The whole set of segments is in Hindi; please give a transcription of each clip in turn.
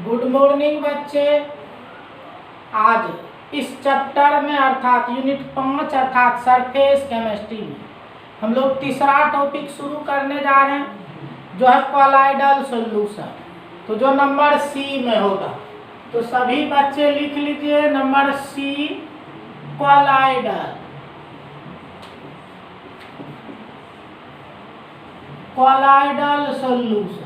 गुड मॉर्निंग बच्चे। आज इस चैप्टर में अर्थात यूनिट 5 अर्थात सरफेस केमिस्ट्री में हम लोग तीसरा टॉपिक शुरू करने जा रहे हैं, जो है कॉलाइडल सॉल्यूशन। तो जो नंबर सी में होगा, तो सभी बच्चे लिख लीजिए number C, colloidal. Colloidal solution,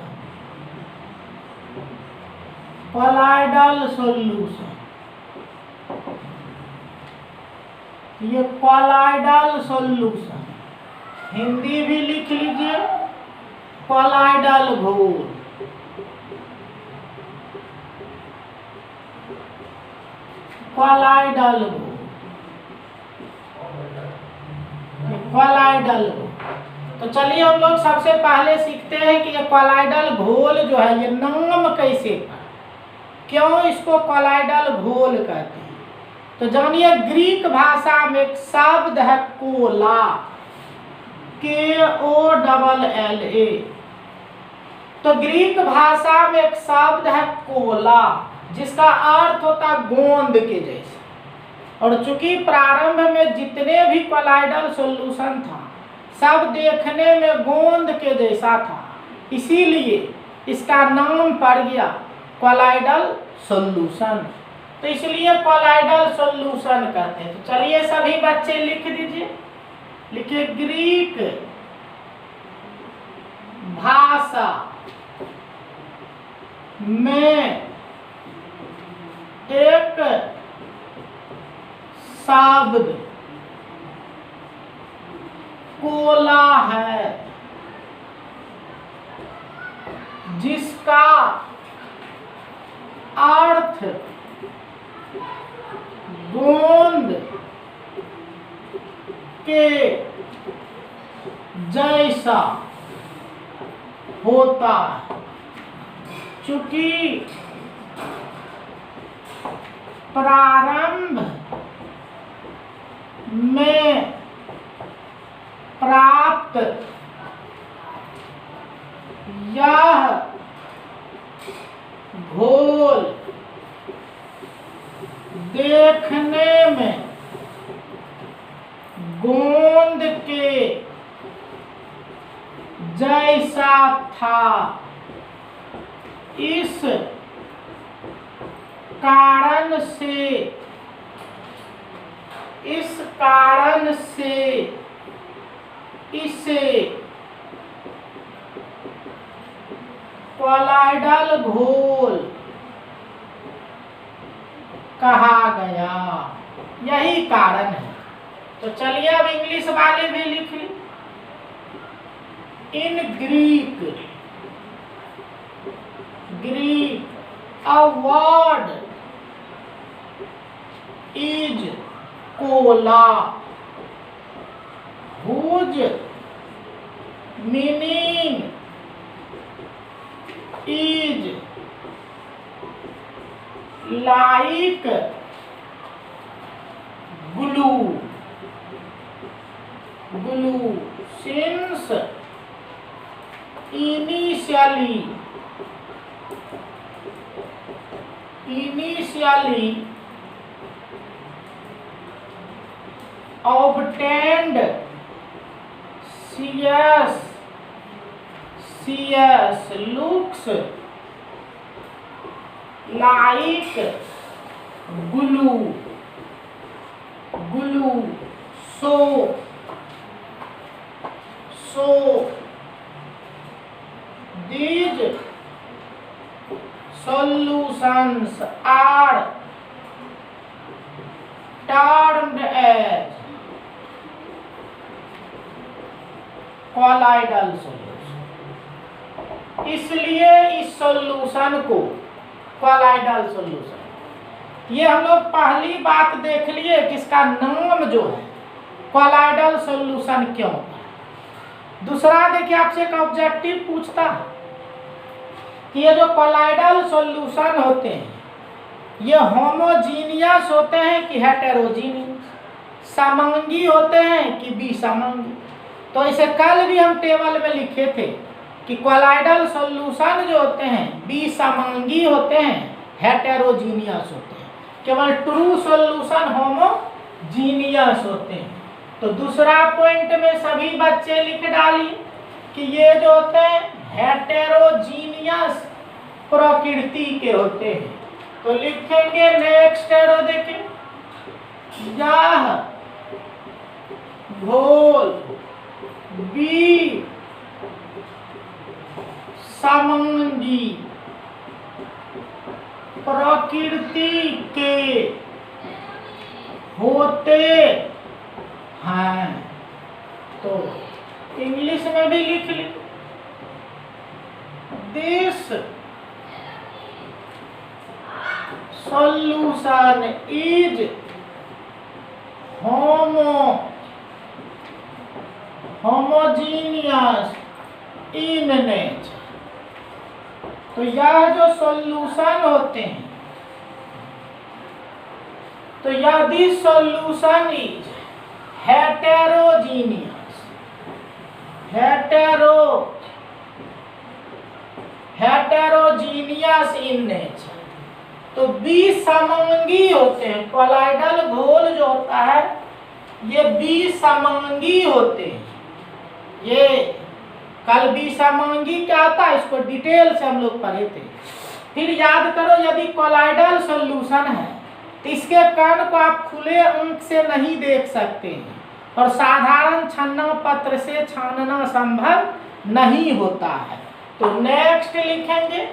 colloidal solution. ये कॉलाइडल सॉल्यूशन हिंदी भी लिख लीजिए, कॉलाइडल घोल। कॉलाइडल घोल, कॉलाइडल घोल। तो चलिए हम लोग सबसे पहले सीखते हैं कि ये कॉलाइडल घोल जो है ये नाम कैसे पड़ा, क्यों इसको कॉलाइडल घोल कहते हैं। तो जानिए, ग्रीक भाषा में एक शब्द है कोला, KOLLA। तो ग्रीक भाषा में एक शब्द है कोला, जिसका अर्थ होता है गोंद के जैसे। और चूंकि प्रारंभ में जितने भी कॉलाइडल सॉल्यूशन था सब देखने में गोंद के जैसा था, इसीलिए इसका नाम पड़ गया कॉलाइडल सॉल्यूशन। तो इसलिए कॉलाइडल सॉल्यूशन कहते हैं। तो चलिए सभी बच्चे लिख दीजिए, लिखिए ग्रीक भाषा में एक शब्द कोला है, जिसका अर्थ गोंद के जैसा होता है। चूंकि प्रारंभ में प्राप्त यह घोल देखने में गोंद के जैसा था, इस कारण से इसे कॉलाइडल घोल कहा गया। यही कारण है। तो चलिए अब इंग्लिश वाले भी लिख ली। In Greek a word is cola, whose meaning is like glue, since initially obtained CS looks like glue, so these solutions are termed as colloidal solution. इसलिए इस सॉल्यूशन को कॉलाइडल सॉल्यूशन, ये हम लोग पहली बात देख लिए कि इसका नाम जो है कॉलाइडल सॉल्यूशन क्यों है। दूसरा देखिए, आपसे एक ऑब्जेक्टिव पूछता है कि ये जो कॉलाइडल सॉल्यूशन होते हैं ये होमोजीनियस होते हैं कि हेटेरोजीनियस, समांगी होते हैं कि विसमांगी। तो इसे कल भी हम टेबल में लिखे थे कि कॉलाइडल सॉल्यूशन जो होते हैं विसमांगी होते हैं हेटेरोजीनियस होते हैं, केवल ट्रू सॉल्यूशन होमोजीनियस होते हैं। तो दूसरा पॉइंट में सभी बच्चे लिख डालिए कि ये जो होते हैं हेटेरोजीनियस प्रकृति के होते हैं। तो लिखेंगे नेक्स्ट एरो देखें, यह घोल बी समंगी प्रकृति के होते हैं। तो इंग्लिश में भी लिख ली, this solution is homogeneous in nature। तो यह जो सॉल्यूशन होते हैं, तो यदि solution is heterogeneous in nature, तो विसमांगी होते हैं। कोलाइडल घोल जो होता है ये विसमांगी होते हैं। ये कल विसमांगी क्या होता है इसको डिटेल से हम लोग पढ़े थे। फिर याद करो, यदि कोलाइडल सॉल्यूशन है तो इसके कण को आप खुले अंक से नहीं देख सकते हैं और साधारण छन्ना पत्र से छानना संभव नहीं होता है। तो नेक्स्ट लिखेंगे,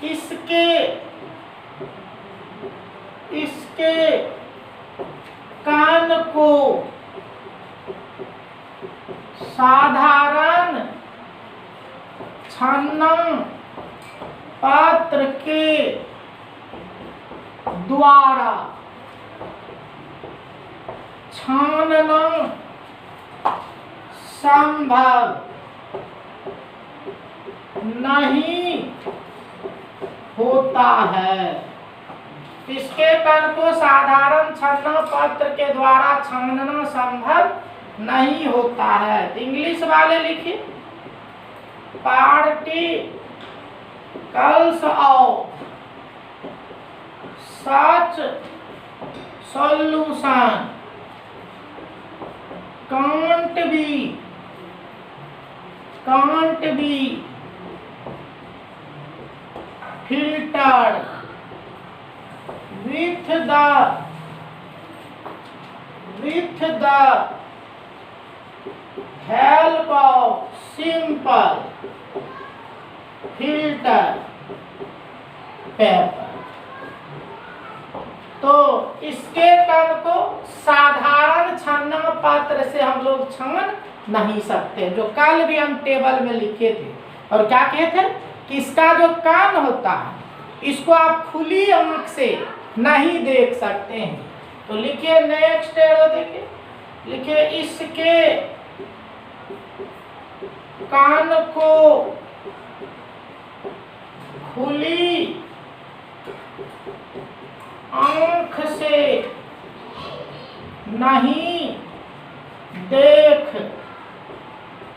इसके कण को साधारण छन्ना पात्र के द्वारा छानना संभव नहीं होता है। इसके कण को साधारण छन्ना पात्र के द्वारा छानना संभव नहीं होता है। इंग्लिश वाले लिखिए, particles of such solution can't be filtered with the help of simple filter paper। तो इसके कण को साधारण छन्ना पात्र से हम लोग छान नहीं सकते, जो कल भी हम टेबल में लिखे थे। और क्या कहते थे कि इसका जो कण होता है इसको आप खुली आंख से नहीं देख सकते हैं। तो लिखिए नेक्स्ट एरो, देखिए लिखिए, इसके कण को खुली आंख से नहीं देख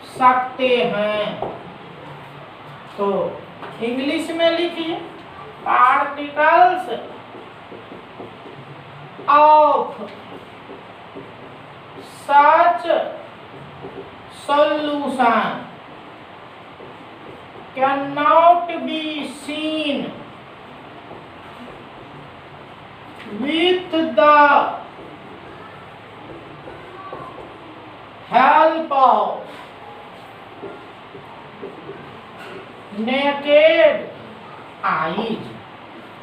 सकते हैं। तो इंग्लिश में लिखिए, particles of such solution can not be seen with the help of naked eyes।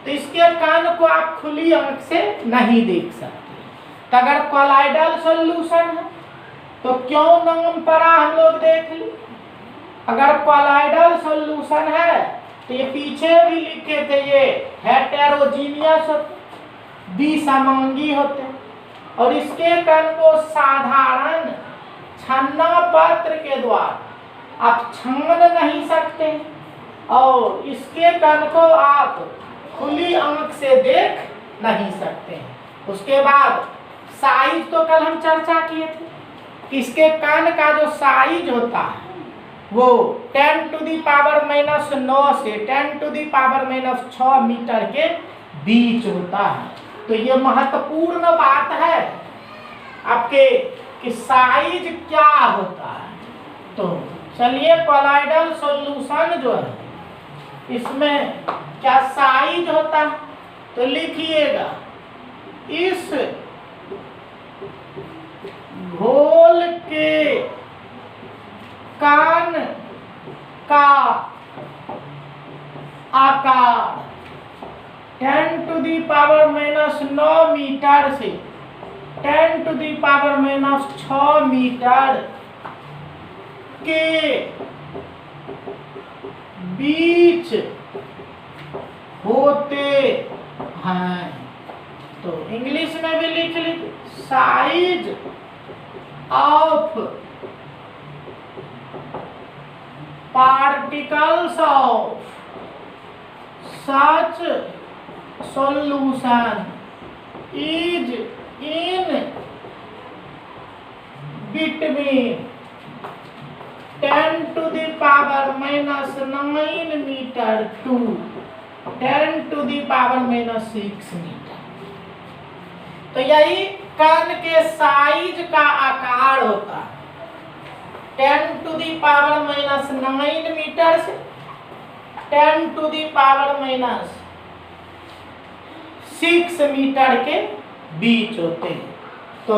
तो इसके कण को आप खुली आंख से नहीं देख सकते। तो अगर कोलाइडल सॉल्यूशन है तो क्यों नाम पड़ा हम लोग देख ली। अगर कोलाइडल सॉल्यूशन है तो ये पीछे भी लिखे थे, ये हेटेरोजीनियस विसमांगी होते हैं और इसके कण को साधारण छन्ना पात्र के द्वारा आप छान नहीं सकते और इसके कण को आप खुली आंख से देख नहीं सकते हैं। उसके बाद साइज तो कल हम चर्चा किए थे कि इसके कण का जो साइज होता है वो 10⁻⁻⁹ से 10⁻⁻⁶ मीटर के बीच होता है। तो ये महत्वपूर्ण बात है आपके कि साइज क्या होता है। तो चलिए कोलॉइडल सॉल्यूशन जो है इसमें क्या साइज होता है, तो लिखिएगा इस घोल के कण का आकार 10⁻⁻9 मीटर से 10⁻⁻6 मीटर के बीच होते हैं। तो इंग्लिश में भी लिख लीजिए, size of particles of such solution is in between 10⁻⁻9 metre to 10⁻⁻6 metre. तो यही कण के साइज का आकार होता है 10⁻⁻9 मीटर से 10⁻⁻6 मीटर के बीच होते हैं। तो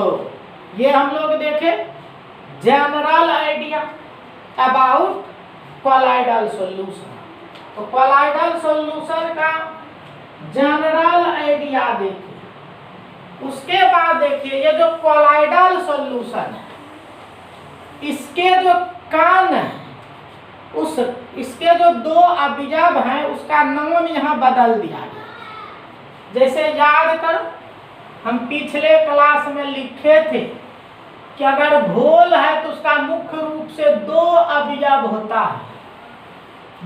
ये हम लोग देखे general idea about colloidal solution. तो कोलॉइडल सॉल्यूशन का जनरल आइडिया देखिए। उसके बाद देखिए ये जो कोलॉइडल सॉल्यूशन है इसके जो कण है इसके जो दो अवयव हैं उसका नाम यहाँ बदल दिया गया। जैसे याद करो हम पिछले क्लास में लिखे थे कि अगर घोल है तो उसका मुख्य रूप से दो अवयव होता है।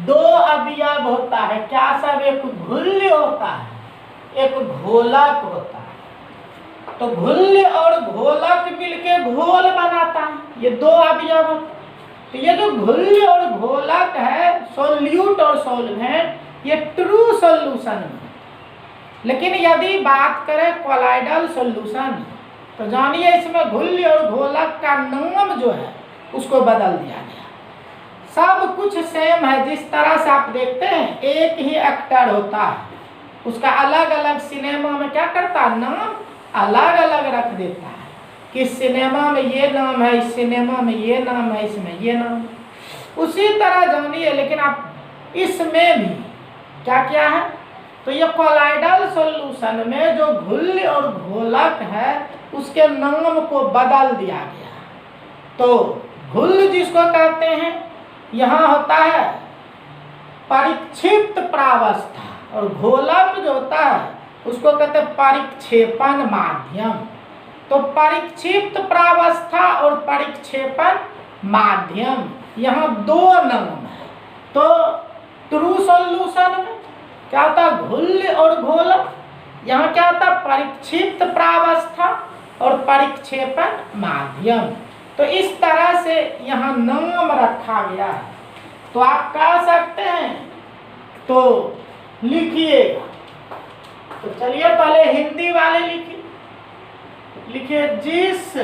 दो अवयव होता है क्या सब? एक घुल्य होता है, एक घोलक होता है। तो घुल्य और घोलक मिलके घोल बनाता है, ये दो अवयव। तो ये जो घुल्य और घोलक है, सोल्यूट और सॉल्वेंट, ये ट्रू सॉल्यूशन है। लेकिन यदि बात करें कोलॉइडल सॉल्यूशन तो जानिए इसमें घुल्य और घोलक का नाम जो है उसको बदल दिया गया। सब कुछ सेम है, जिस तरह से आप देखते हैं एक ही एक्टर होता है, उसका अलग अलग सिनेमा में क्या करता है, नाम अलग अलग रख देता है कि सिनेमा में ये नाम है, इस सिनेमा में ये नाम है, इसमें ये नाम है। उसी तरह जानिए लेकिन आप इसमें भी क्या क्या है, तो ये कोलॉइडल सॉल्यूशन में जो घुल्य और घोलक है उसके नाम को बदल दिया गया। तो घुल्य जिसको कहते हैं यहाँ होता है परिक्षिप्त प्रावस्था और घोलक जो होता है उसको कहते हैं परिक्षेपण माध्यम। तो परिक्षिप्त प्रावस्था और परिक्षेपण माध्यम यहाँ दो नाम है। तो ट्रू सॉल्यूशन में क्या होता है, घुल्य और घोलक, यहाँ क्या होता है परिक्षिप्त प्रावस्था और परिक्षेपण माध्यम। तो इस तरह से यहाँ नाम रखा गया है। तो आप कह सकते हैं, तो लिखिएगा। तो चलिए पहले हिंदी वाले लिखिए जिस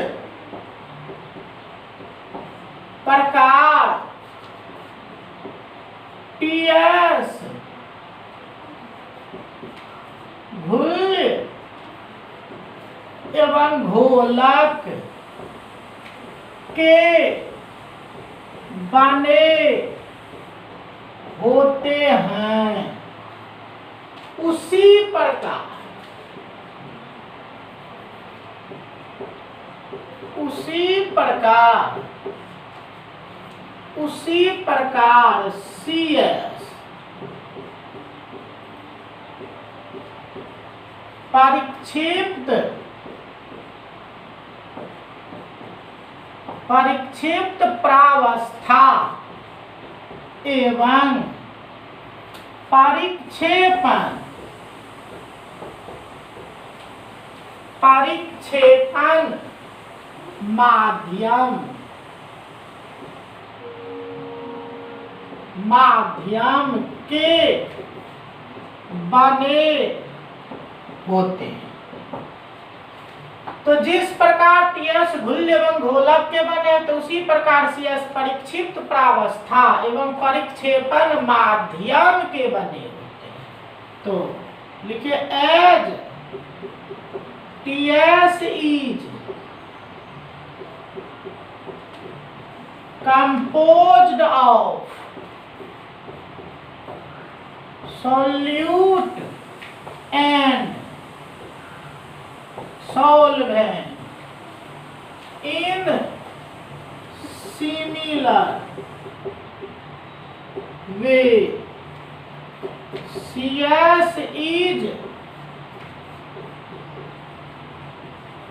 प्रकार टीएस घुल्य एवं घोलक के बने होते हैं उसी प्रकार CS परिक्षिप्त प्रावस्था एवं परिक्षेपण माध्यम के बने होते हैं। तो जिस प्रकार टीएस घुल्य एवं घोलक के बने तो उसी प्रकार सीएस परिक्षिप्त प्रावस्था एवं परिक्षेपण माध्यम के बने होते हैं। तो लिखिए as TS is composed of solute and solvent in similar way. CS is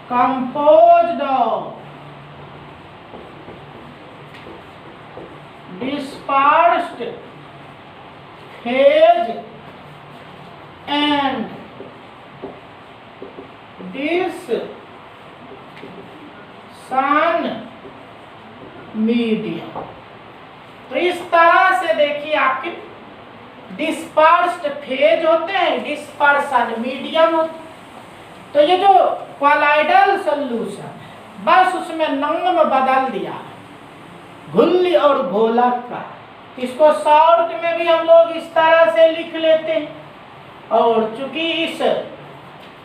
composed of dispersed phase and dispersion medium। तो इस तरह से देखिए आपके डिस्पर्स्ड फेज होते हैं, डिस्पर्शन मीडियम होते हैं। तो ये जो क्वालाइडल सॉल्यूशन है बस उसमें नाम बदल दिया है घुल्य और घोलक का। इसको शॉर्ट में भी हम लोग इस तरह से लिख लेते हैं। और चूंकि इस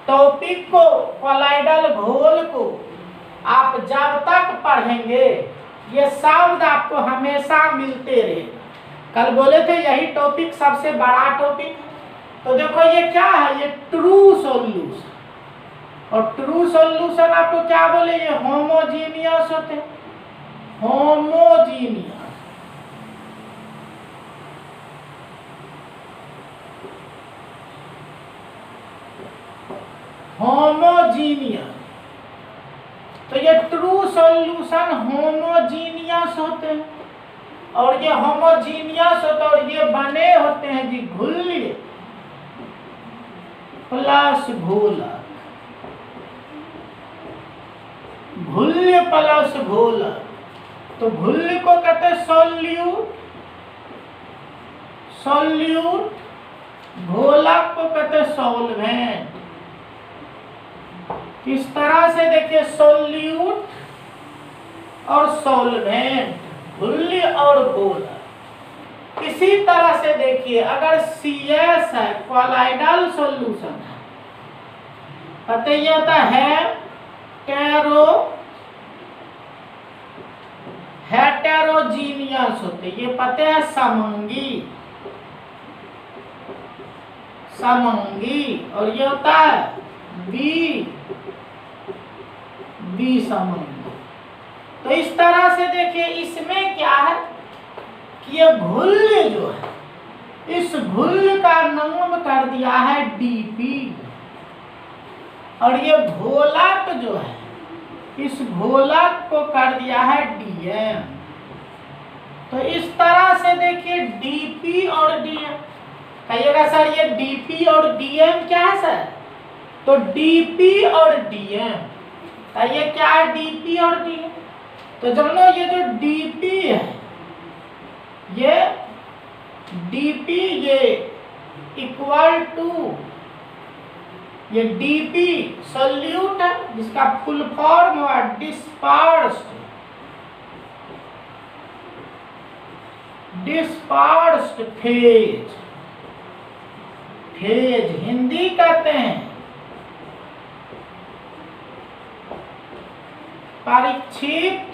टॉपिक को क्वालाइडल घोल को आप जब तक पढ़ेंगे ये शब्द आपको हमेशा मिलते रहेगा। कल बोले थे यही टॉपिक सबसे बड़ा टॉपिक है। तो देखो ये क्या है, ये ट्रू सॉल्यूशन। और ट्रू सॉल्यूशन आपको क्या बोले, ये होमोजीनियस होते हैं, होमोजीनियस। होमोजीनियस तो ये ट्रू सॉल्यूशन होमोजीनियस होते हैं। और ये होमोजीनियस होते हैं और ये बने होते हैं जी घुल्य प्लस घोलक, घुल्य प्लस घोलक। तो घुल्य को कहते हैं सॉल्यूट, सॉल्यूट। घोलक को कहते हैं सॉल्वेंट। इस तरह से देखिए सॉल्यूट और सॉल्वेंट, घुल्य और घोलक। इसी तरह से देखिए अगर CS है क्वालाइडल सॉल्यूशन है, पता ही होता है हेटेरोजीनियस होते, ये पते हैं समंगी, समंगी। और ये होता है बी समंगी। तो इस तरह से देखिए इसमें क्या है कि ये घुल्य जो है इस घुल्य का नाम कर दिया है DP। और ये घोलक जो है इस घोलक को कर दिया है DM। तो इस तरह से देखिए DP और DM। कहिएगा सर ये DP और DM क्या है सर? तो DP और DM, ये क्या है DP और DM? तो जानो ये जो DP है ये DP ये इक्वल टू ये DP सॉल्यूट है जिसका फुल फॉर्म हुआ dispersed, dispersed phase. Phase Hindi कहते हैं परिक्षिप्त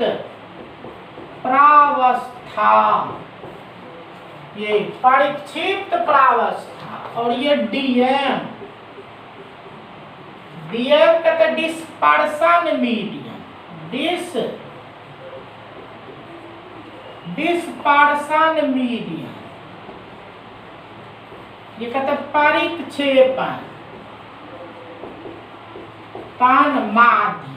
प्रावस्था, ये परिक्षिप्त प्रावस्था। और ये DM, DM कहते डिस्पर्शन मीडियम, डिस्पर्शन मीडियम। ये कहते परिक्षेपण माध्यम।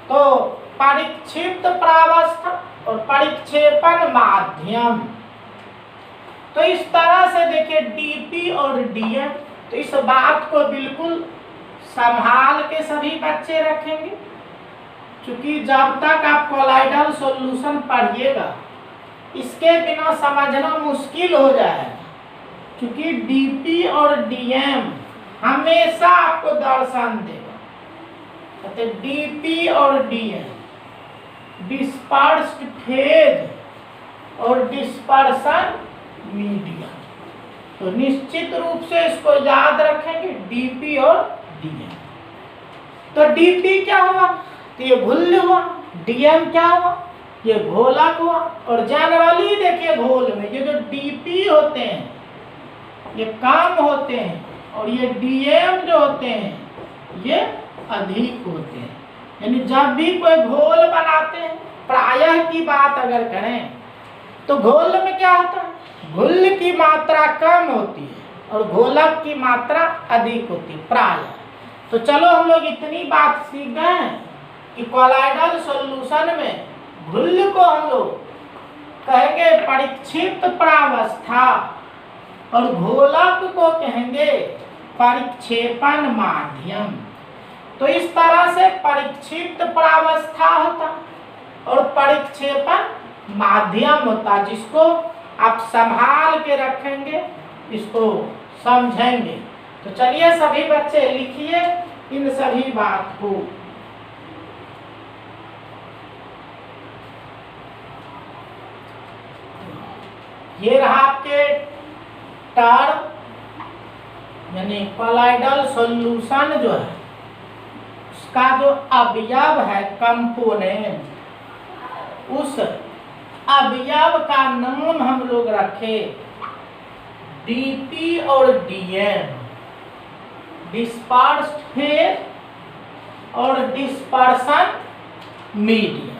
तो परिक्षिप्त प्रावस्था और परिक्षेपण माध्यम। तो इस तरह से देखिए DP और DM। तो इस बात को बिल्कुल संभाल के सभी बच्चे रखेंगे, क्योंकि जब तक आप कोलाइडल सॉल्यूशन पढ़िएगा इसके बिना समझना मुश्किल हो जाएगा, क्योंकि डीपी और डीएम हमेशा आपको दर्शन देगा। कहते डीपी और डीएम डिस्पर्स्ड फेज और डिस्पर्सन मीडियम। तो निश्चित रूप से इसको याद रखेंगे, डीपी और डीएम। तो डीपी क्या हुआ? तो ये घुल्ल हुआ। डीएम क्या हुआ? ये घोलक हुआ। और जनरली देखिए घोल में ये जो डीपी होते हैं ये कम होते हैं, और ये डीएम जो होते हैं ये अधिक होते हैं। यानी जब भी कोई घोल बनाते हैं, प्रायः की बात अगर करें तो घोल में क्या होता है? घुल्ल की मात्रा कम होती है और घोलक की मात्रा अधिक होती है प्रायः। तो चलो हम लोग इतनी बात सीख गए हैं कि कोलाइडल सॉल्यूशन में घुल्ल को हम लोग कहेंगे परिक्षिप्त प्रावस्था और घोलक को कहेंगे परिक्षेपण माध्यम। तो इस तरह से परिक्षिप्त प्रावस्था होता और परिक्षेपण माध्यम होता, जिसको आप संभाल के रखेंगे, इसको समझेंगे। तो चलिए सभी बच्चे लिखिए इन सभी बात को। ये रहा आपके टर्म, यानी कोलाइडल सॉल्यूशन जो है उसका जो अवयव है कंपोनेंट, उस अवयव का नाम हम लोग रखे डीपी और डीएम, डिस्पर्स्ड फेज और डिस्पर्सन मीडियम।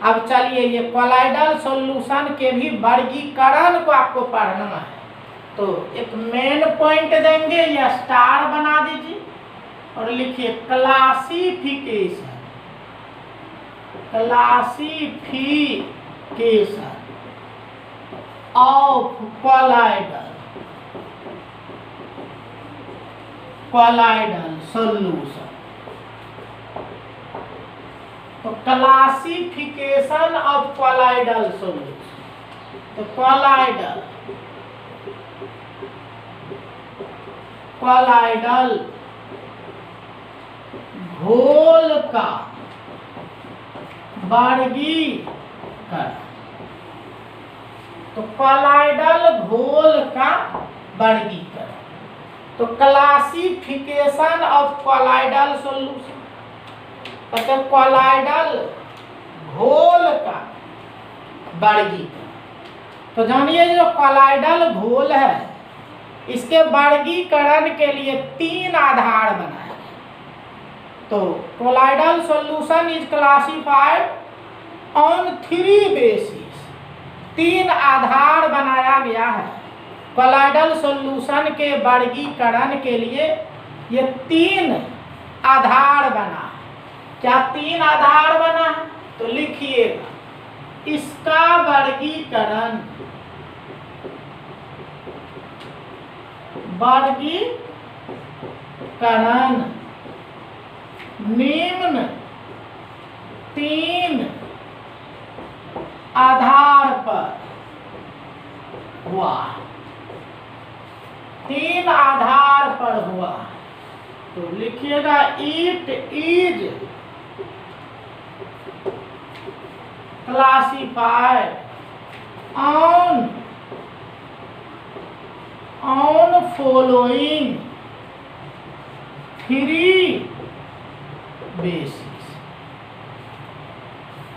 अब चलिए ये कोलाइडल सॉल्यूशन के भी वर्गीकरण को आपको पढ़ना है, तो एक मेन पॉइंट देंगे या स्टार बना दीजिए और लिखिए classification. Classification of colloidal solution. तो क्लासिफिकेशन ऑफ कोलाइडल सॉल्यूशन। तो कोलाइडल घोल का वर्गीकरण। तो कोलाइडल घोल का वर्गीकरण। तो क्लासिफिकेशन ऑफ कोलाइडल सॉल्यूशन, मतलब कोलाइडल घोल का वर्गीकरण। तो जानिए जो कोलाइडल घोल है इसके वर्गीकरण के लिए 3 आधार बनाए गए। तो colloidal solution is classified on 3 basis. 3 आधार बनाया गया है कोलाइडल सॉल्यूशन के वर्गीकरण के लिए। ये 3 आधार बना। क्या 3 आधार बना है? तो लिखिएगा इसका वर्गीकरण निम्न 3 आधार पर हुआ। 3 आधार पर हुआ। तो लिखिएगा it is classified on following 3 basis.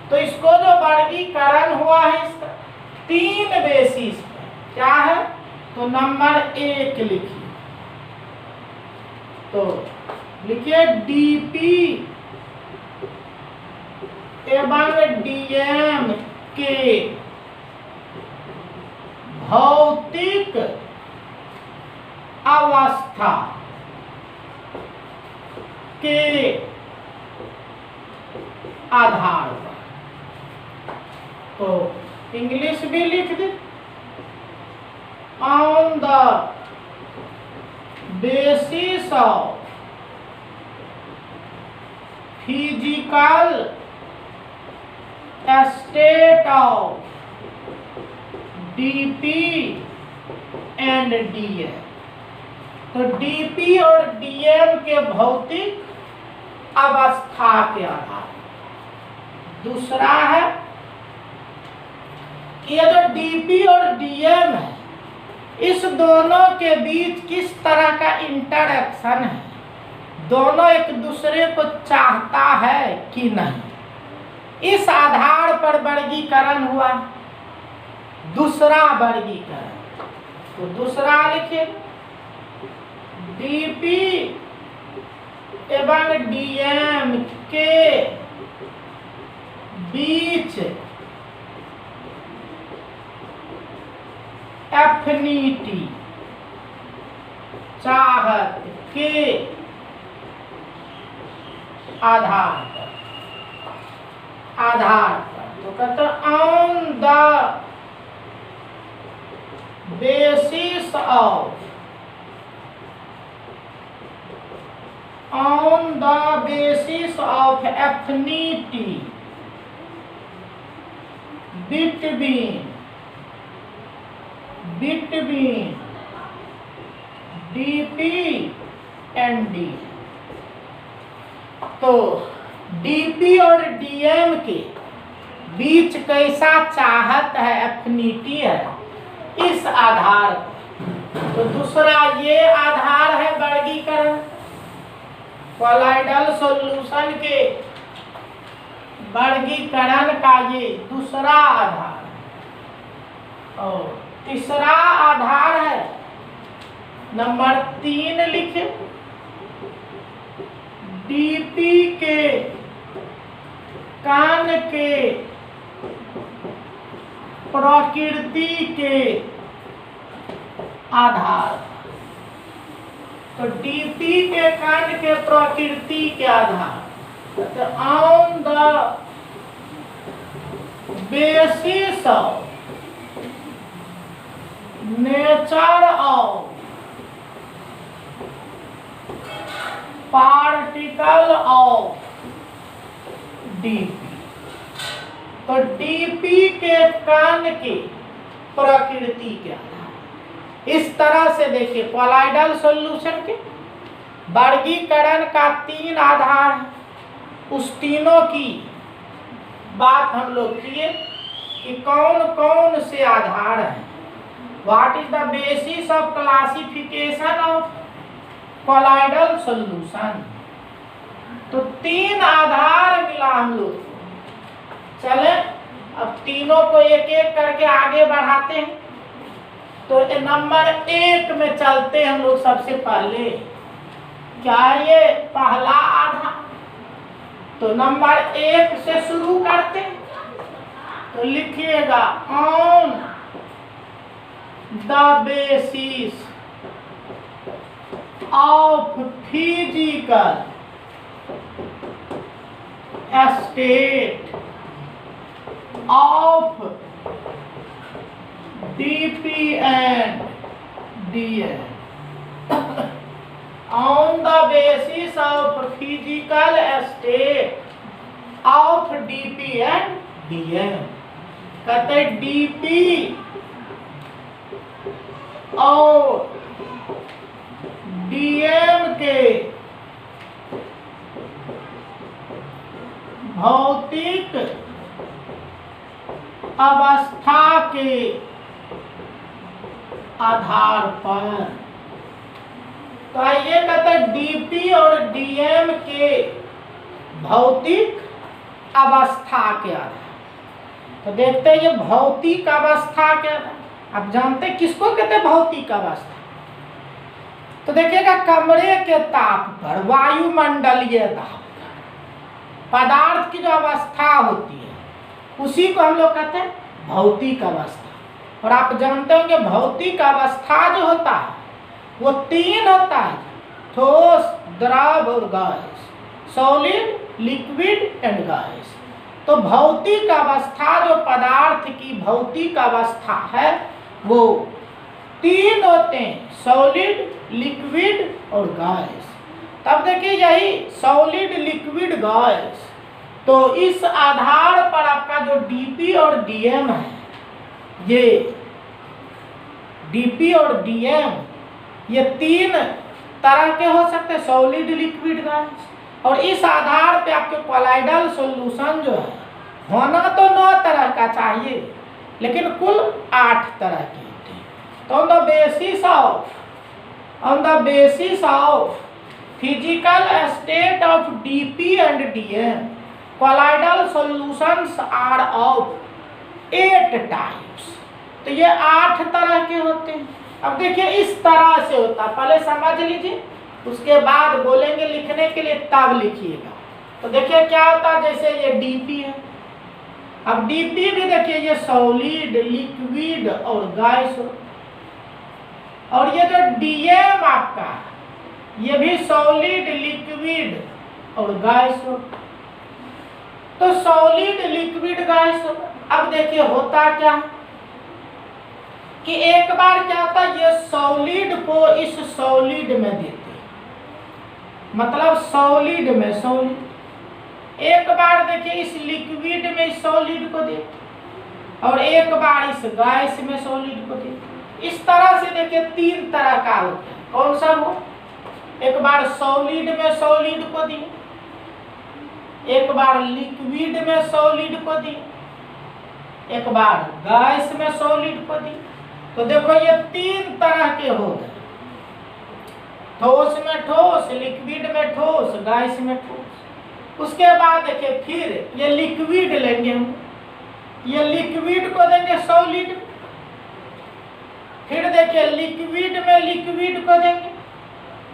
तो इसको जो वर्गीकरण हुआ है इसका 3 बेसिस पर। क्या है? तो नंबर 1 लिखिए। तो लिखिए डीपी एवं डीएम के भौतिक अवस्था के आधार पर। तो इंग्लिश भी लिख दे, on the basis of physical state of DP and DM. तो डीपी और डीएम के भौतिक अवस्था के आधार। दूसरा है कि ये जो डीपी और डीएम है, इस दोनों के बीच किस तरह का इंटरैक्शन है, दोनों एक दूसरे को चाहता है कि नहीं, इस आधार पर वर्गीकरण हुआ। दूसरा वर्गीकरण, तो दूसरा लिखिए, डीपी एवं डीएम के बीच एफिनिटी, चाहत के आधार पर, तो कहते हैं on the basis of, on the basis of affinity between DP and D। तो DP और DM के बीच कैसा चाहत है, एफिनिटी है, इस आधार पर। तो दूसरा ये आधार है वर्गीकरण, कोलाइडल सॉल्यूशन के वर्गीकरण का ये दूसरा आधार है। और तीसरा आधार है नंबर 3 लिखे, डीपी के कण के प्रकृति के आधार। तो डीपी के कण के प्रकृति के आधार, तो on the basis of nature of particle of DP. तो डीपी के कण के प्रकृति के आधार। इस तरह से देखिए, कोलाइडल सॉल्यूशन के वर्गीकरण का 3 आधार है। उस तीनों की बात हम लोग किए कि कौन कौन से आधार हैं। What is the basis of classification of colloidal solution. तो 3 आधार मिला हम लोग को। चले अब तीनों को एक एक करके आगे बढ़ाते हैं। तो नंबर 1 में चलते हैं हम लोग। सबसे पहले क्या ये पहला आधार, तो नंबर 1 से शुरू करते हैं। तो लिखिएगा on the basis of physical state of DP and DM on the basis of physical state of DP and DM। कहते DP और DM के भौतिक अवस्था के आधार पर। तो आइए कहते हैं डीपी और डीएम के भौतिक अवस्था के आधार। तो देखते हैं ये भौतिक अवस्था के आधार। आप जानते हैं किसको कहते हैं भौतिक अवस्था। तो देखिएगा कमरे के ताप पर, वायुमंडलीय ताप पदार्थ की जो अवस्था होती है उसी को हम लोग कहते हैं भौतिक अवस्था। और आप जानते होंगे भौतिक अवस्था जो होता है वो 3 होता है, ठोस, द्रव और gas, solid, liquid and gas. तो भौतिक अवस्था जो पदार्थ की भौतिक अवस्था है वो 3 होते हैं, सॉलिड, लिक्विड और गैस। तब देखिए यही सॉलिड, लिक्विड, गैस। तो इस आधार पर आपका जो डीपी और डीएम है ये डीपी और डीएम, ये 3 तरह के हो सकते हैं, सॉलिड, लिक्विड, गैस। और इस आधार पे आपके कोलाइडल सॉल्यूशन जो है होना तो 9 तरह का चाहिए, लेकिन कुल 8 तरह के होते हैं। तो on the basis of physical state of DP and DM, colloidal solutions are of 8 types. तो ये 8 तरह के होते हैं। अब देखिए इस तरह से होता है, पहले समझ लीजिए, उसके बाद बोलेंगे लिखने के लिए तब लिखिएगा। तो देखिए क्या होता है, जैसे ये डीपी है। अब डीपी भी देखिए ये सॉलिड, लिक्विड और गैस हो। और ये जो डीएम आपका है, ये भी सॉलिड, लिक्विड और गैस हो। तो सॉलिड, लिक्विड, गैस हो। अब देखिए होता क्या कि एक बार क्या होता है, ये सॉलिड को इस सॉलिड में देते, मतलब सॉलिड में सॉलिड। एक बार देखिए इस लिक्विड में इस सॉलिड को देते, और एक बार इस गैस में सॉलिड को देते। इस तरह से देखिए 3 तरह का होता है। कौन सा हो, एक बार सॉलिड में सॉलिड को दिए, एक बार लिक्विड में सॉलिड को दिए, एक बार गैस में सॉलिड को दिए। तो देखो ये 3 तरह के हो गए, ठोस में ठोस, लिक्विड में ठोस, गैस में ठोस। उसके बाद देखिए फिर ये लिक्विड लेंगे हम, ये लिक्विड को देंगे सॉलिड, फिर देखिए लिक्विड में लिक्विड को देंगे,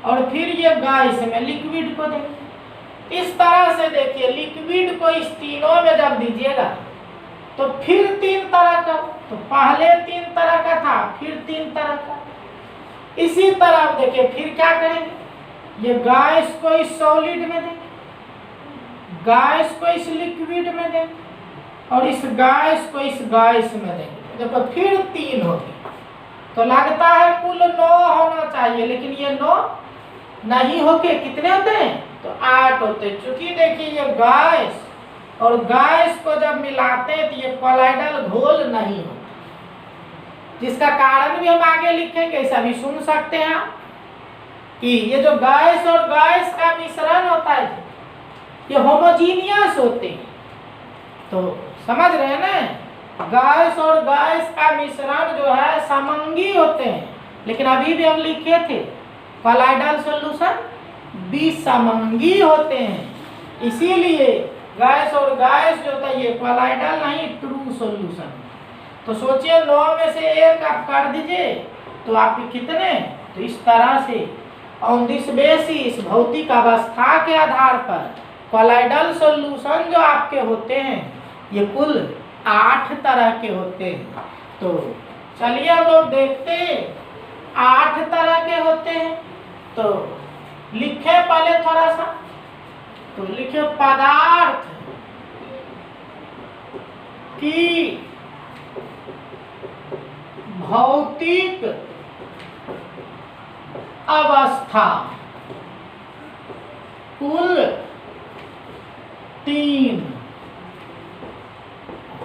और फिर ये गैस में लिक्विड को देंगे। इस तरह से देखिए लिक्विड को इस तीनों में जब दीजिएगा तो फिर 3 तरह का, तो पहले 3 तरह का था, फिर 3 तरह का। इसी तरह देखिए फिर क्या करेंगे, ये गैस को इस सॉलिड में देंगे, गैस को इस लिक्विड में देंगे, और इस गैस को इस गैस में देंगे। देखो फिर 3 हो गए। तो लगता है कुल 9 होना चाहिए, लेकिन ये 9 नहीं होके कितने होते हैं, तो 8 होते हैं। चूंकि देखिए ये गैस और गैस को जब मिलाते हैं तो ये कोलाइडल घोल नहीं होता, जिसका कारण भी हम आगे लिखेंगे। ऐसा भी सुन सकते हैं कि ये जो गैस और गैस का मिश्रण होता है ये होमोजीनियस होते हैं। तो समझ रहे हैं ना, गैस और गैस का मिश्रण जो है समंगी होते हैं, लेकिन अभी भी हम लिखे थे कोलाइडल सॉल्यूशन विसमंगी होते हैं। इसीलिए गैस और गैस जो होता है ये कोलाइडल नहीं, ट्रू सॉल्यूशन। तो सोचिए 9 में से 1 आप कर दीजिए तो आपके कितने, तो इस तरह से ऑन दिस बेसिस, भौतिक अवस्था के आधार पर कोलाइडल सॉल्यूशन जो आपके होते हैं ये कुल 8 तरह के होते हैं। तो चलिए हम लोग देखते हैं 8 तरह के होते हैं। तो लिखे पहले थोड़ा सा, तो लिखे पदार्थ की भौतिक अवस्था कुल 3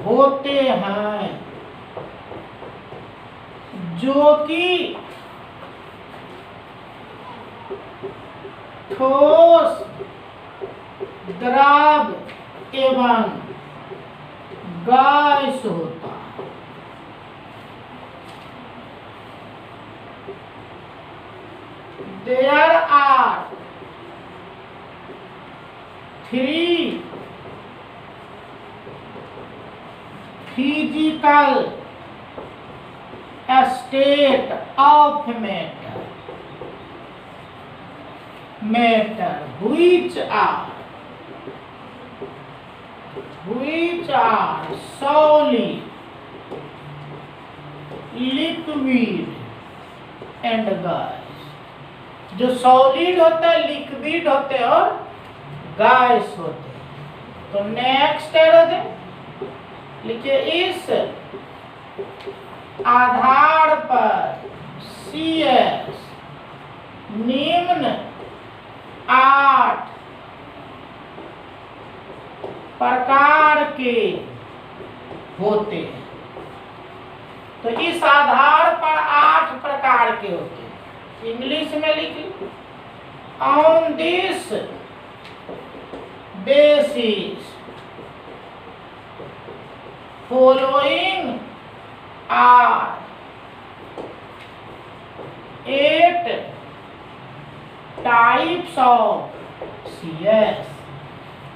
होते हैं, जो कि ठोस, द्रव एवं गैस होता है। There are 3 physical state of matter which are solid, liquid and gas। जो सॉलिड होता है, लिक्विड होते हैं और गैस होते हैं। तो नेक्स्ट है लिखिए, इस आधार पर CS निम्न 8 प्रकार के होते हैं। तो इस आधार पर 8 प्रकार के होते हैं। इंग्लिश में लिख ली, on this basis following are 8 types of CS।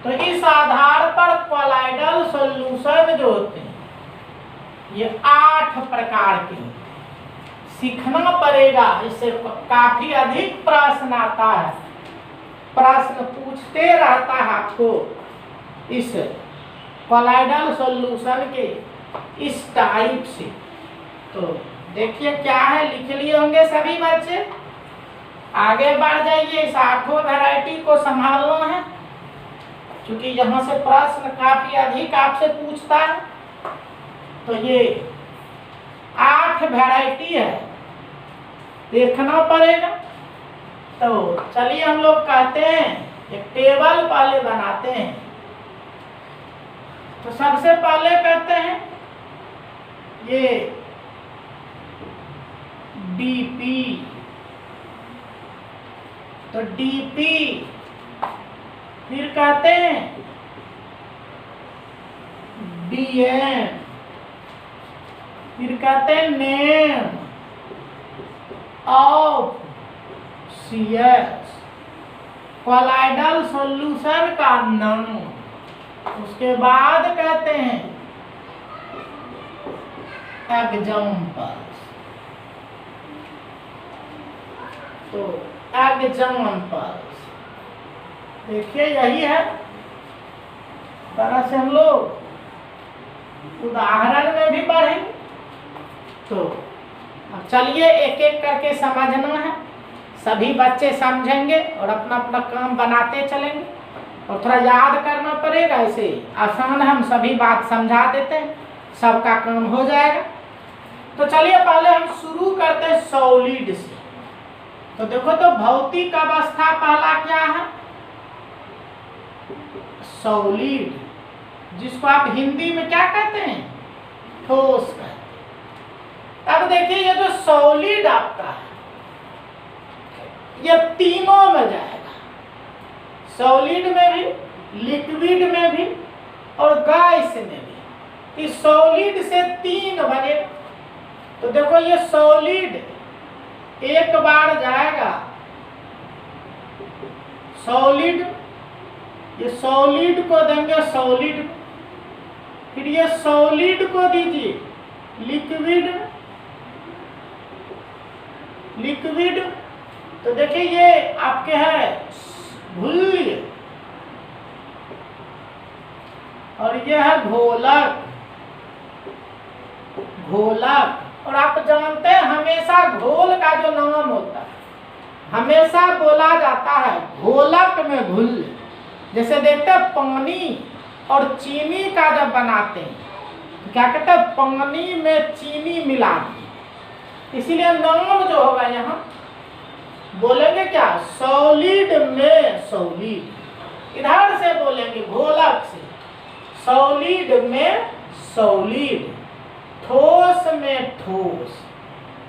तो इस आधार पर कोलाइडल सॉल्यूशन जो होते हैं ये 8 प्रकार के होते हैं। सीखना पड़ेगा, इससे काफी अधिक प्रश्न आता है, प्रश्न पूछते रहता है आपको इस कोलाइडल सॉल्यूशन के इस टाइप से। तो देखिए क्या है, लिख लिए होंगे सभी बच्चे। आगे बढ़ जाइए, इस 8 वैरायटी को संभालना है, क्योंकि यहाँ से प्रश्न काफी अधिक आपसे पूछता है। तो ये 8 वैरायटी है, देखना पड़ेगा। तो चलिए हम लोग कहते हैं एक टेबल पहले बनाते हैं। तो सबसे पहले कहते हैं ये DP। तो DP, फिर कहते हैं DM, फिर कहते हैं name of CS, colloidal solution का नाम। उसके बाद कहते हैं एग्जाम्पल्स। तो एग्जाम्पल्स देखिए यही है, तरह से हम लोग उदाहरण में भी बढ़ेंगे। तो अब चलिए एक एक करके समझना है, सभी बच्चे समझेंगे और अपना अपना काम बनाते चलेंगे और थोड़ा याद करना पड़ेगा। ऐसे आसान है, हम सभी बात समझा देते हैं, सबका काम हो जाएगा। तो चलिए पहले हम शुरू करते हैं सॉलिड से। तो देखो, तो भौतिक अवस्था पहला क्या है? सॉलिड, जिसको आप हिंदी में क्या कहते हैं? ठोस कहते हैं। अब देखिए ये जो सॉलिड आपका है ये तीनों में जाएगा, सॉलिड में भी, लिक्विड में भी और गैस में भी। इस सॉलिड से 3 बनेगा। तो देखो ये सॉलिड एक बार जाएगा, सॉलिड, ये सॉलिड को देंगे सॉलिड, फिर ये सॉलिड को दीजिए लिक्विड, लिक्विड। तो देखिए ये आपके है घुल्य और ये है घोलक, घोलक। और आप जानते हैं हमेशा घोल का जो नाम होता है हमेशा बोला जाता है घोलक में घुल्य। जैसे देखते हैं पानी और चीनी का जब बनाते हैं तो क्या कहते हैं, पानी में चीनी मिला दी, इसीलिए नाम जो होगा यहाँ बोलेंगे क्या, सॉलिड में सॉलिड। इधर से बोलेंगे घोलक से, सॉलिड में सॉलिड, ठोस में ठोस।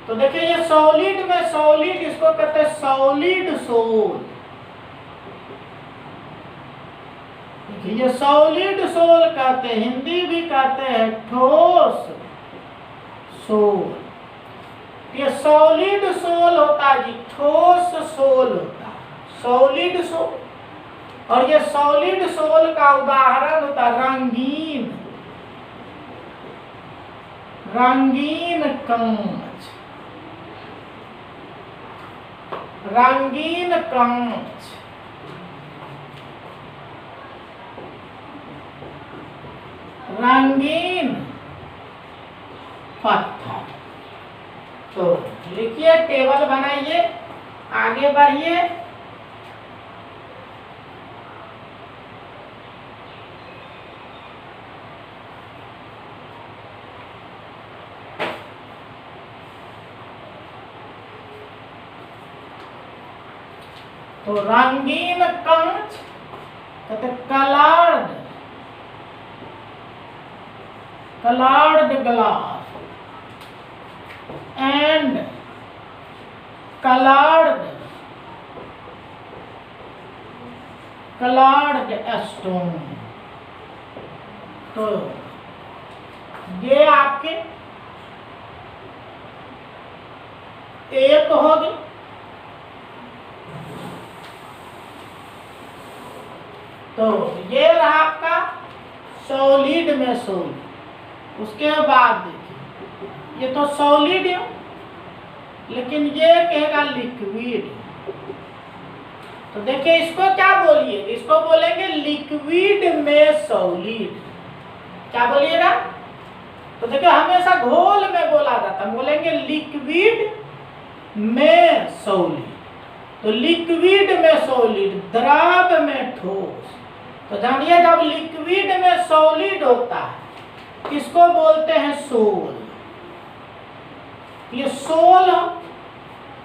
तो देखिए ये सॉलिड में सॉलिड, इसको कहते हैं सॉलिड सोल। देखिए ये सॉलिड सोल कहते हैं, हिंदी भी कहते हैं ठोस सोल। ये सॉलिड सोल होता है जी, ठोस सोल होता है, सॉलिड सोल। और ये सॉलिड सोल का उदाहरण होता है रंगीन, रंगीन कांच, रंगीन कांच, रंगीन पत्थर। तो लिखिए, टेबल बनाइए, आगे बढ़िए। तो रंगीन कांच कहते coloured, coloured glass. And coloured stone. तो ये आपके एक हो गए। तो ये रहा आपका सॉलिड में सॉलिड। उसके बाद देखिए ये तो सॉलिड है, लेकिन ये कहेगा लिक्विड। तो देखिए इसको क्या बोलिए, इसको बोलेंगे लिक्विड में सॉलिड। क्या बोलिएगा? तो देखिए हमेशा घोल में बोला जाता है, बोलेंगे लिक्विड में सॉलिड। तो लिक्विड में सॉलिड, द्रव में ठोस। तो जानिए जब लिक्विड में सॉलिड होता है किसको बोलते हैं? सोल। ये सोल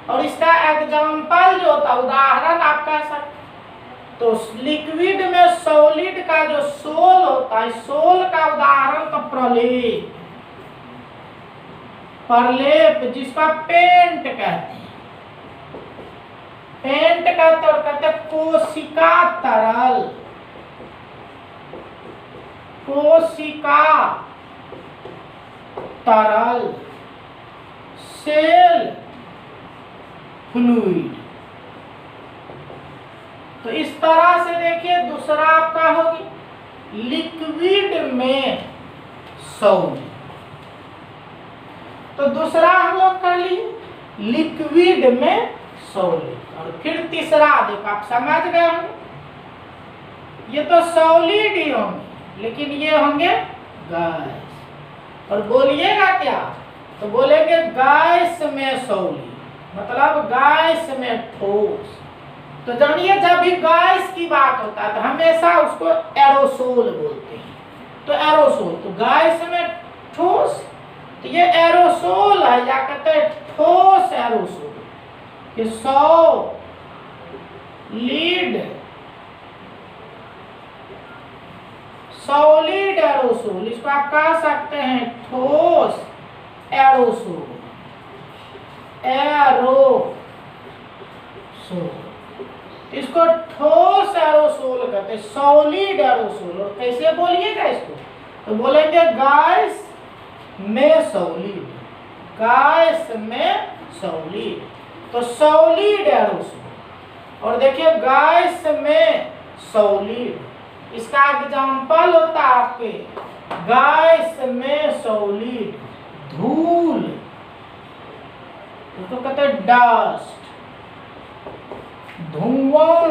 और इसका एग्जाम्पल जो होता है, उदाहरण आप कह सकते। तो लिक्विड में सॉलिड का जो सोल होता है, सोल का उदाहरण तो प्रलेप। प्रलेप जिसका पेंट कहते हैं, पेंट कहते और कहते कोशिका तरल, कोशिका तरल, सेल फ्लूइड। तो इस तरह से देखिए दूसरा आपका होगी लिक्विड में सॉलिड। तो दूसरा हम लोग कर लिए लिक्विड में सॉलिड। और फिर तीसरा देखो, आप समझ गए होंगे, ये तो सॉलिड ही होंगे लेकिन ये होंगे गैस। और बोलिएगा क्या? तो बोलेंगे गैस में सॉलिड, मतलब गैस में ठोस। तो जानिए जब भी गैस की बात होता है तो हमेशा उसको एरोसोल बोलते हैं। तो एरोसोल तो गैस में ठोस, तो ये एरोसोल है, या कहते हैं ठोस एरोसोल। ये सॉलिड एरोसोल, इसको आप कह सकते हैं ठोस एरोसोल। इसको ठोस एरोसोल कहते हैं, सॉलिड एरोसोल। और कैसे बोलिएगा इसको? तो बोलेंगे गैस में सॉलिड, गैस में सॉलिड। तो सॉलिड एरोसोल। और देखिए गैस में सॉलिड, इसका एग्जाम्पल होता है आपके गैस में सॉलिड धूल, उसको कहते हैं डस्ट, धुआं,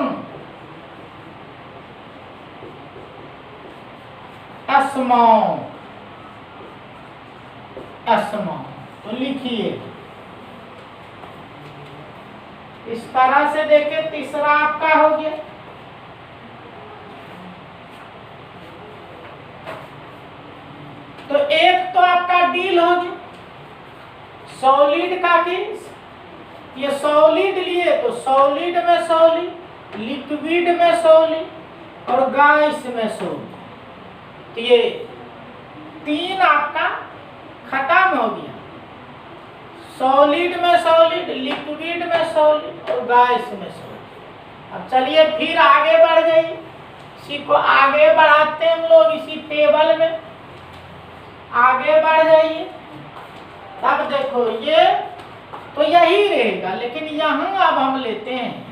स्मॉग। तो लिखिए इस तरह से। देखिए तीसरा आपका हो गया। तो एक तो आपका डील हो गया सॉलिड का केस। ये सॉलिड लिए तो सॉलिड में सॉलिड, लिक्विड में सॉलिड और गैस में सॉलिड। तो ये तीन आपका खत्म हो गया, सॉलिड में सॉलिड, लिक्विड में सॉलिड और गैस में सॉलिड। अब चलिए फिर आगे बढ़ जाइए, इसी को आगे बढ़ाते हैं हम लोग इसी टेबल में। आगे बढ़ जाइए, तब देखो ये तो यही रहेगा, लेकिन यहाँ अब हम लेते हैं,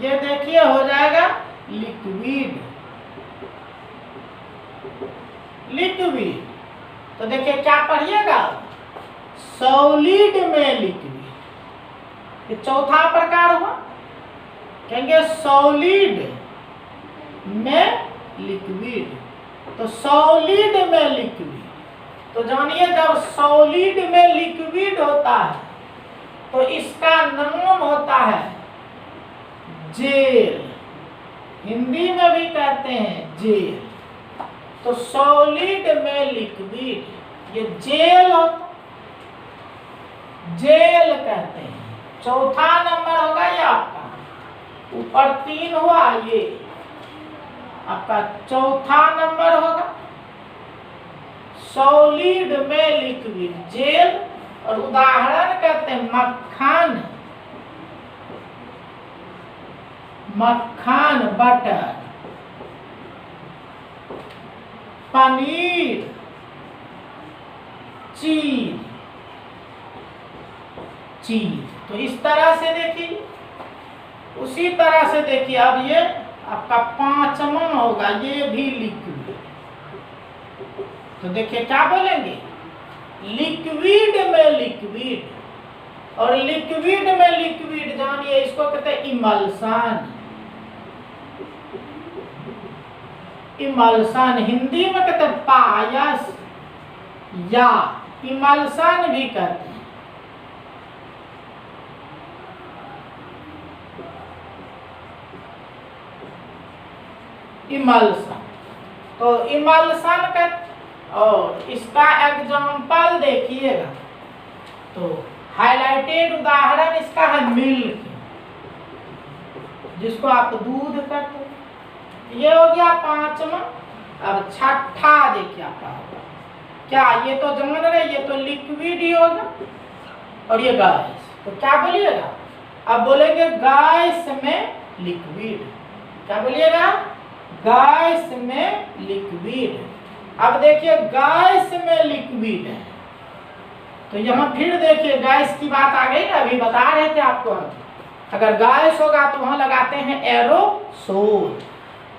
ये देखिए हो जाएगा लिक्विड। लिक्विड तो देखिए क्या पढ़िएगा, सॉलिड में लिक्विड, ये चौथा प्रकार हुआ। कहेंगे सॉलिड में लिक्विड, तो सॉलिड में लिक्विड। तो जानिए जब सॉलिड में लिक्विड होता है तो इसका नाम होता है जेल, हिंदी में भी कहते हैं जेल। तो सॉलिड में लिक्विड ये जेल होता, जेल कहते हैं। चौथा नंबर होगा ये आपका, ऊपर 3 हुआ, ये आपका चौथा नंबर होगा। सॉलिड में लिक्विड जेल और उदाहरण कहते हैं मक्खन, मक्खन, बटर, पनीर, चीज, चीज। तो इस तरह से देखिए, उसी तरह से देखिए अब ये आपका पांचवा होगा, ये भी लिक्विड। तो देखिए क्या बोलेंगे, लिक्विड में लिक्विड, और लिक्विड में लिक्विड जानिए इसको कहते हैं इमल्सन। इमल्सन हिंदी में कहते हैं पायस, या इमल्सन भी कहते हैं। इमल्सन, तो इमल्सन का, और इसका एग्जाम्पल देखिएगा तो हाइलाइटेड उदाहरण इसका है मिल्क, जिसको आप दूध कहते हैं। ये हो गया पांचवा। अब छठा देखिए आपका होगा क्या, ये तो जान रहे, ये तो लिक्विड ही होगा, और ये गैस। तो क्या बोलिएगा, अब बोलेंगे गैस में लिक्विड। क्या बोलिएगा, गैस में लिक्विड। अब देखिए गैस में लिक्विड है, तो यहाँ फिर देखिए गैस की बात आ गई ना, अभी बता रहे थे आपको हम। अगर गैस होगा तो वहां लगाते हैं एरोसोल,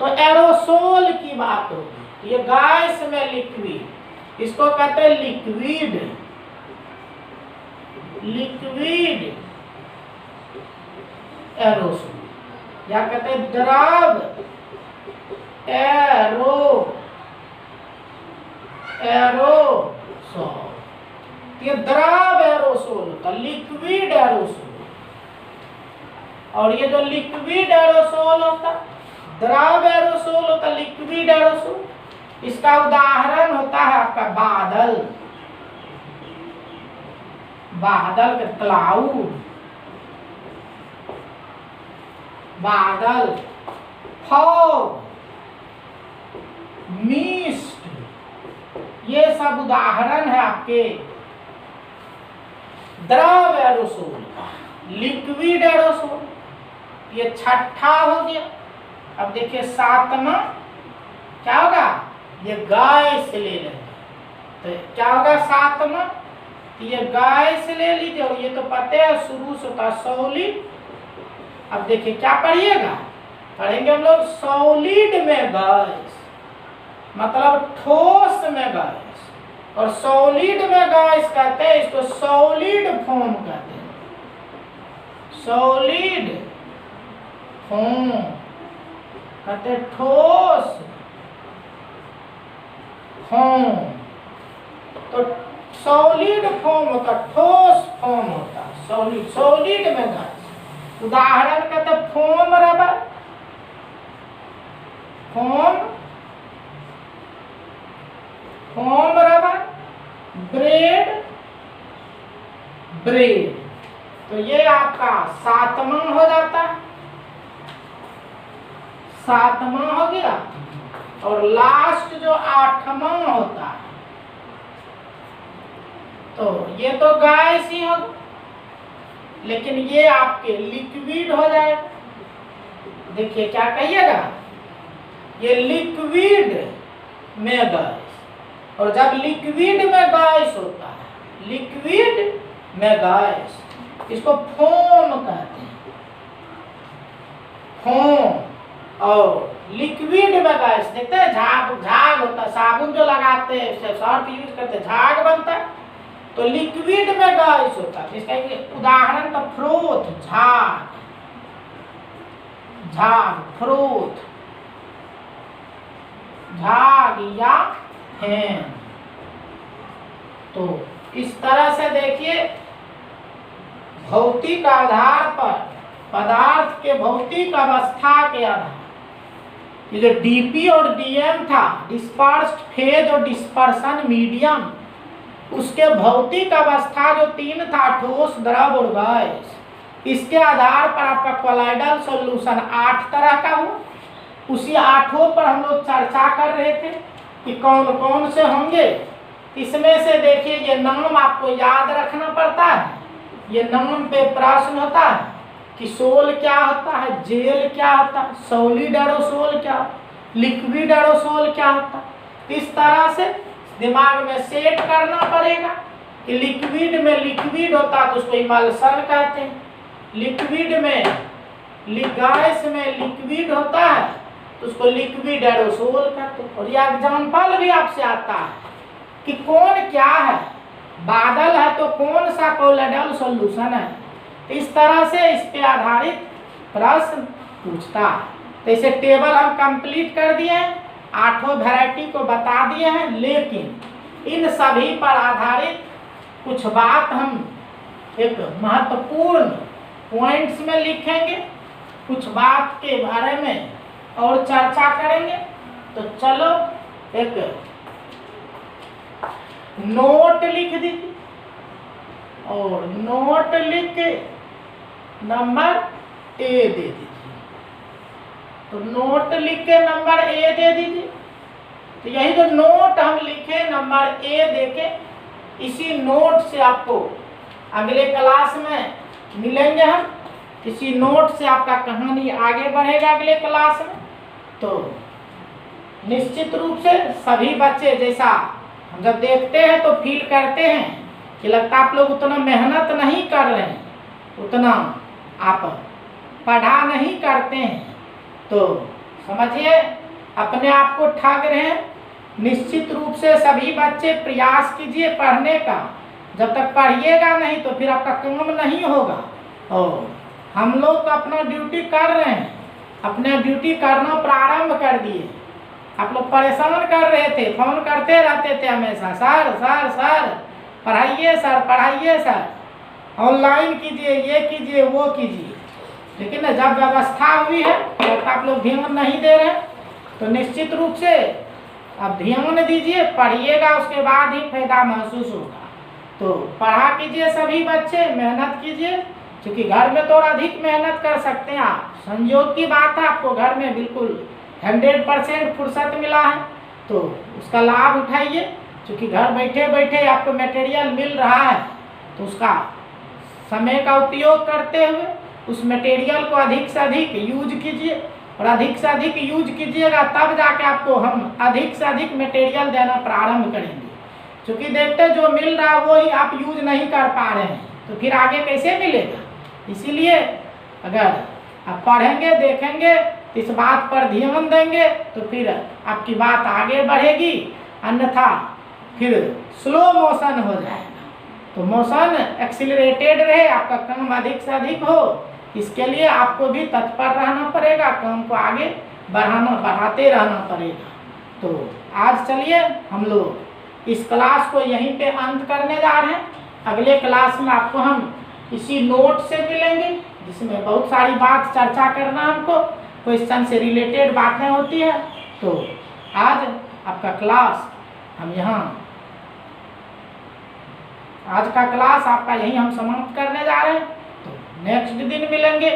तो एरोसोल की बात होगी। ये गैस में लिक्विड, इसको कहते हैं लिक्विड, लिक्विड एरोसोल, या कहते हैं द्रव एरोसोल। ये द्रव एरोसोल होता, लिक्विड एरोसोल। और ये जो लिक्विड एरोसोल होता, द्रव एरोसोल होता, लिक्विड एरोसोल, इसका उदाहरण होता है आपका बादल, बादल के क्लाउड, बादल, फॉग, मिस्ट, ये सब उदाहरण है आपके द्रव एरोसोल का, लिक्विड एरोसोल। ये छठा हो गया। अब देखिए सातवां क्या होगा, ये गैस ले लेंगे, तो क्या होगा सातवां, ये गैस ले लीजिए, और ये तो पता है शुरू से होता सॉलिड। अब देखिए क्या पढ़िएगा, पढ़ेंगे हम लोग सॉलिड में गैस, मतलब ठोस में गैस, और सॉलिड में गैस कहते हैं इसको सॉलिड फॉर्म कहते हैं, सॉलिड फॉर्म कहते हैं, ठोस फॉर्म। तो सॉलिड फॉर्म होता, ठोस फॉर्म होता, सॉलिड, सॉलिड में गैस। उदाहरण कहते हैं foam rubber, foam, foam rubber, bread, bread. तो ये आपका सातवां हो जाता है, सातवां हो गया। और लास्ट जो आठवां होता है, तो ये तो गैस ही होगा, लेकिन ये आपके लिक्विड हो जाएगा। देखिए क्या कहिएगा, ये लिक्विड में गैस, और जब लिक्विड में गैस होता है, लिक्विड में गैस, इसको फोम कहते हैं, फोम। और लिक्विड में गैस देखते हैं, झाग, झाग होता है, साबुन जो लगाते हैं, सर्फ यूज करते हैं, झाग बनता है। तो लिक्विड में गैस होता है, इसका एक उदाहरण का फ्रोथ, झाग, झाग, फ्रोथ, झाग या फैन। तो इस तरह से देखिए भौतिक आधार पर, पदार्थ के भौतिक अवस्था के आधार, ये जो डीपी और डीएम था, डिस्पर्स्ड फेज और डिस्पर्सन मीडियम, उसके भौतिक अवस्था जो तीन था, ठोस, द्रव और गैस, इसके आधार पर आपका कोलाइडल सॉल्यूशन 8 तरह का हुआ। उसी 8 पर हम लोग चर्चा कर रहे थे कि कौन कौन से होंगे, इसमें से देखिए ये नाम आपको याद रखना पड़ता है। ये नाम पे प्रश्न होता है कि सोल क्या होता है, जेल क्या होता है, सॉलिड एरोसोल क्या, लिक्विड एरोसोल क्या होता है। इस तरह से दिमाग में सेट करना पड़ेगा कि लिक्विड में लिक्विड होता है तो उसको इमल्सन कहते हैं, लिक्विड में गैस में लिक्विड होता है तो उसको लिक्विड एरोसोल कहते हैं। और यह एग्जाम्पल भी आपसे आता है कि कौन क्या है, बादल है तो कौन सा कोलोइडल सॉल्यूशन है। इस तरह से इस पे आधारित प्रश्न पूछता है। तो इसे टेबल हम कंप्लीट कर दिए हैं, 8 वैरायटी को बता दिए हैं, लेकिन इन सभी पर आधारित कुछ बात हम एक महत्वपूर्ण पॉइंट्स में लिखेंगे, कुछ बात के बारे में और चर्चा करेंगे। तो चलो एक नोट लिख दीजिए और नोट लिख के नंबर ए दे दीजिए। तो नोट लिख के नंबर ए दे दीजिए। तो यही जो नोट हम लिखे नंबर ए देके, इसी नोट से आपको अगले क्लास में मिलेंगे हम। इसी नोट से आपका कहानी आगे बढ़ेगा अगले क्लास में। तो निश्चित रूप से सभी बच्चे, जैसा हम जब देखते हैं तो फील करते हैं कि लगता आप लोग उतना मेहनत नहीं कर रहे हैं, उतना आप पढ़ा नहीं करते हैं, तो समझिए अपने आप को ठग रहे हैं। निश्चित रूप से सभी बच्चे प्रयास कीजिए पढ़ने का। जब तक पढ़िएगा नहीं तो फिर आपका काम नहीं होगा। और हम लोग तो अपना ड्यूटी कर रहे हैं, अपने ड्यूटी करना प्रारंभ कर दिए। आप लोग परेशान कर रहे थे, फोन करते रहते थे हमेशा, सर सर सर पढ़ाइए सर, पढ़ाइए सर, ऑनलाइन कीजिए, ये कीजिए, वो कीजिए। लेकिन जब व्यवस्था हुई है तो आप लोग ध्यान नहीं दे रहे। तो निश्चित रूप से अब ध्यान दीजिए, पढ़िएगा, उसके बाद ही फायदा महसूस होगा। तो पढ़ा कीजिए सभी बच्चे, मेहनत कीजिए, क्योंकि घर में थोड़ा अधिक मेहनत कर सकते हैं आप। संयोग की बात है, आपको घर में बिल्कुल 100% फुर्सत मिला है, तो उसका लाभ उठाइए। क्योंकि घर बैठे बैठे आपको मटेरियल मिल रहा है, तो उसका समय का उपयोग करते हुए उस मटेरियल को अधिक से अधिक यूज कीजिए। और अधिक से अधिक यूज कीजिएगा तब जाके आपको हम अधिक से अधिक मटेरियल देना प्रारंभ करेंगे। क्योंकि देखते जो मिल रहा है वो ही आप यूज नहीं कर पा रहे हैं, तो फिर आगे कैसे मिलेगा। इसीलिए अगर आप पढ़ेंगे, देखेंगे, इस बात पर ध्यान देंगे तो फिर आपकी बात आगे बढ़ेगी, अन्यथा फिर स्लो मोशन हो जाएगा। तो मोशन एक्सीलरेटेड रहे, आपका काम अधिक से अधिक हो, इसके लिए आपको भी तत्पर रहना पड़ेगा, काम को आगे बढ़ाते रहना पड़ेगा। तो आज चलिए हम लोग इस क्लास को यहीं पे अंत करने जा रहे हैं। अगले क्लास में आपको हम इसी नोट से मिलेंगे, जिसमें बहुत सारी बात चर्चा करना, हमको क्वेश्चन से रिलेटेड बातें होती है। तो आज आपका क्लास हम यहाँ, आज का क्लास आपका यहीं हम समाप्त करने जा रहे हैं। तो नेक्स्ट दिन मिलेंगे,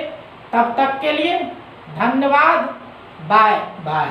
तब तक के लिए धन्यवाद, बाय बाय।